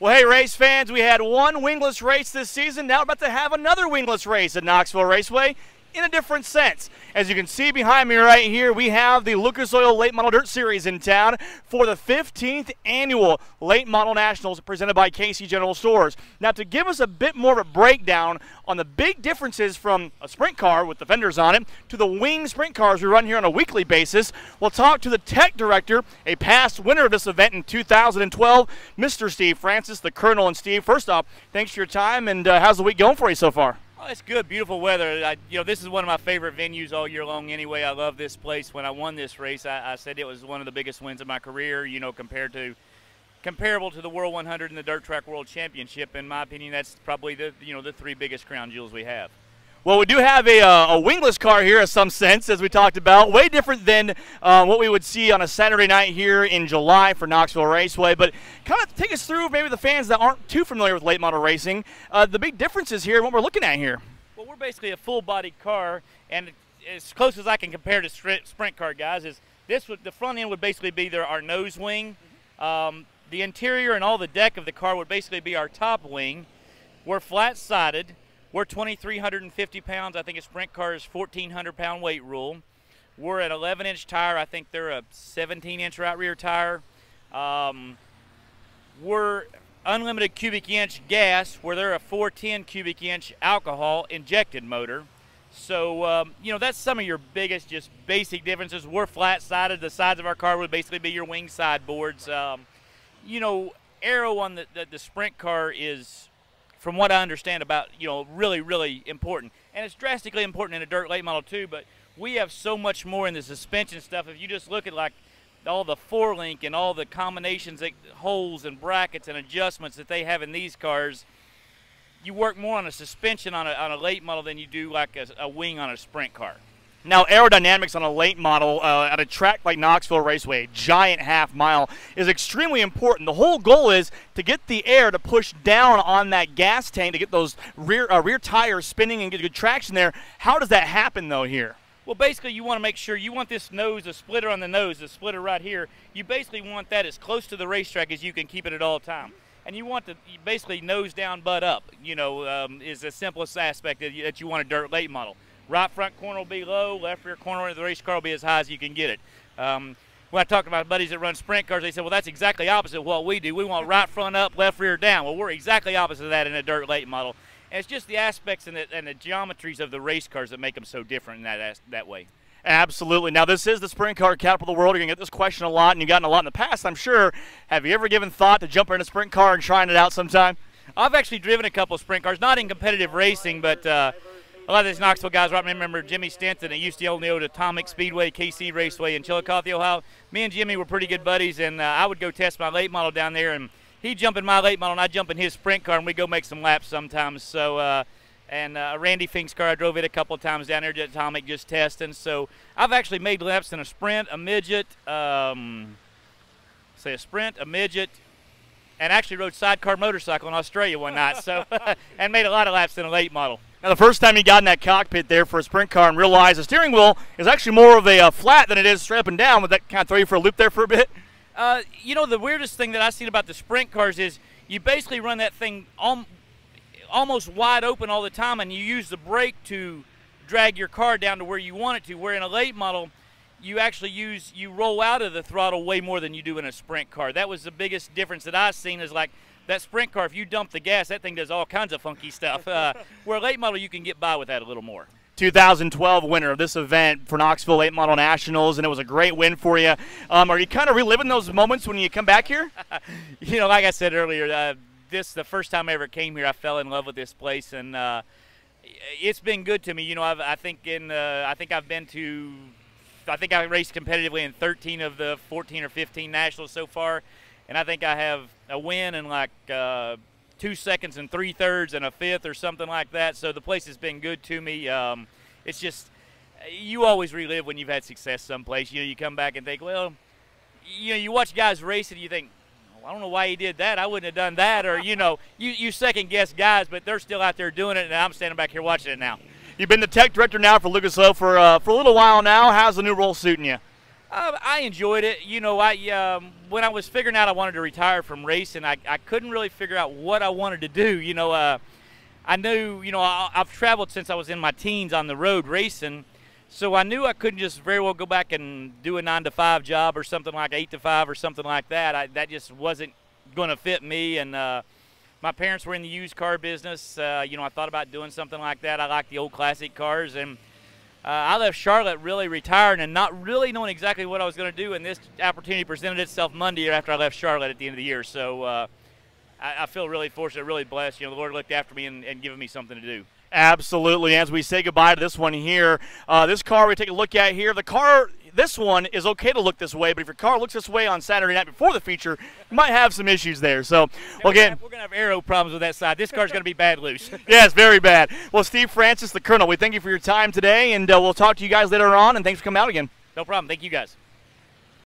Well, hey, race fans, we had one wingless race this season. Now we're about to have another wingless race at Knoxville Raceway in a different sense. As you can see behind me right here, we have the Lucas Oil Late Model Dirt Series in town for the 15th annual Late Model Nationals presented by Casey General Stores. Now, to give us a bit more of a breakdown on the big differences from a sprint car with the fenders on it to the wing sprint cars we run here on a weekly basis, we'll talk to the tech director, a past winner of this event in 2012, Mr. Steve Francis, the Colonel. And Steve, first off, thanks for your time, and how's the week going for you so far? Oh, it's good, beautiful weather. This is one of my favorite venues all year long anyway. I love this place. When I won this race, I said it was one of the biggest wins of my career, comparable to the World 100 and the Dirt Track World Championship. In my opinion, that's probably the three biggest crown jewels we have. Well, we do have a wingless car here in some sense, as we talked about. Way different than what we would see on a Saturday night here in July for Knoxville Raceway. But kind of take us through maybe the fans that aren't too familiar with late model racing, the big differences here and what we're looking at here. Well, we're basically a full-bodied car, and as close as I can compare to sprint car guys is the front end would basically be our nose wing. The interior and all the deck of the car would basically be our top wing. We're flat-sided. We're 2,350 pounds. I think a sprint car is 1,400-pound weight rule. We're an 11-inch tire. I think they're a 17-inch right rear tire. We're unlimited cubic inch gas, where they're a 410 cubic inch alcohol injected motor. So, that's some of your biggest, just basic differences. We're flat-sided. The sides of our car would basically be your wing side boards. Aero on the sprint car is, from what I understand about, really, really important. And it's drastically important in a dirt late model too, but we have so much more in the suspension stuff. If you just look at like all the four-link and all the combinations, holes and brackets and adjustments that they have in these cars, you work more on a suspension on a late model than you do like a wing on a sprint car. Now, aerodynamics on a late model at a track like Knoxville Raceway, a giant half mile, is extremely important. The whole goal is to get the air to push down on that gas tank to get those rear tires spinning and get good traction there. How does that happen, though, here? Well, basically, you want to make sure you want this nose, the splitter on the nose, the splitter right here, you basically want that as close to the racetrack as you can keep it at all time. And you want to basically nose down, butt up, is the simplest aspect that you want a dirt late model. Right front corner will be low, left rear corner of the race car will be as high as you can get it. When I talked to my buddies that run sprint cars, they said, well, that's exactly opposite of what we do. We want right front up, left rear down. Well, we're exactly opposite of that in a dirt late model. And it's just the aspects and the geometries of the race cars that make them so different in that way. Absolutely. Now, this is the sprint car capital of the world. You're going to get this question a lot, and you've gotten a lot in the past, I'm sure. Have you ever given thought to jumping in a sprint car and trying it out sometime? I've actually driven a couple of sprint cars, not in competitive racing, but a lot of these Knoxville guys, I remember Jimmy Stinson at UCLA Atomic Speedway, KC Raceway in Chillicothe, Ohio. Me and Jimmy were pretty good buddies, and I would go test my late model down there, and he'd jump in my late model, and I'd jump in his sprint car, and we'd go make some laps sometimes. So, Randy Fink's car, I drove it a couple of times down there at Atomic just testing. So I've actually made laps in a sprint, a midget, a sprint, a midget, and actually rode sidecar motorcycle in Australia one night. So, and made a lot of laps in a late model. Now, the first time you got in that cockpit there for a sprint car and realized the steering wheel is actually more of a flat than it is straight up and down, would that kind of throw you for a loop there for a bit? The weirdest thing that I've seen about the sprint cars is you basically run that thing almost wide open all the time, and you use the brake to drag your car down to where you want it to, where in a late model, you actually you roll out of the throttle way more than you do in a sprint car. That was the biggest difference that I've seen is like, that sprint car, if you dump the gas, that thing does all kinds of funky stuff. Where a late model, you can get by with that a little more. 2012 winner of this event for Knoxville Late Model Nationals, and it was a great win for you. Are you kind of reliving those moments when you come back here? Like I said earlier, the first time I ever came here, I fell in love with this place, and it's been good to me. I think I raced competitively in 13 of the 14 or 15 nationals so far. And I think I have a win in like 2 seconds and 3/3 and a 5th or something like that. So the place has been good to me. It's just, you always relive when you've had success someplace. You come back and think, well, you watch guys race and you think, well, I don't know why he did that. I wouldn't have done that. Or, you second guess guys, but they're still out there doing it, and I'm standing back here watching it now. You've been the tech director now for Lucas Oil for a little while now. How's the new role suiting you? I enjoyed it. You know, when I was figuring out I wanted to retire from racing, I couldn't really figure out what I wanted to do. You know, I knew, you know, I've traveled since I was in my teens on the road racing, so I knew I couldn't just very well go back and do a 9-to-5 job or something like 8-to-5 or something like that. That just wasn't going to fit me. And my parents were in the used car business. You know, I thought about doing something like that. I like the old classic cars, and I left Charlotte really retired and not really knowing exactly what I was going to do, and this opportunity presented itself Monday after I left Charlotte at the end of the year. So I feel really fortunate, really blessed. You know, the Lord looked after me and given me something to do. Absolutely. As we say goodbye to this one here, this car we take a look at here, the car, this one is okay to look this way, but if your car looks this way on Saturday night before the feature, you might have some issues there. So, well, again, we're going to have aero problems with that side. This car's going to be bad loose. Yes, very bad. Well, Steve Francis, the Colonel, we thank you for your time today, and we'll talk to you guys later on, and thanks for coming out again. No problem. Thank you guys.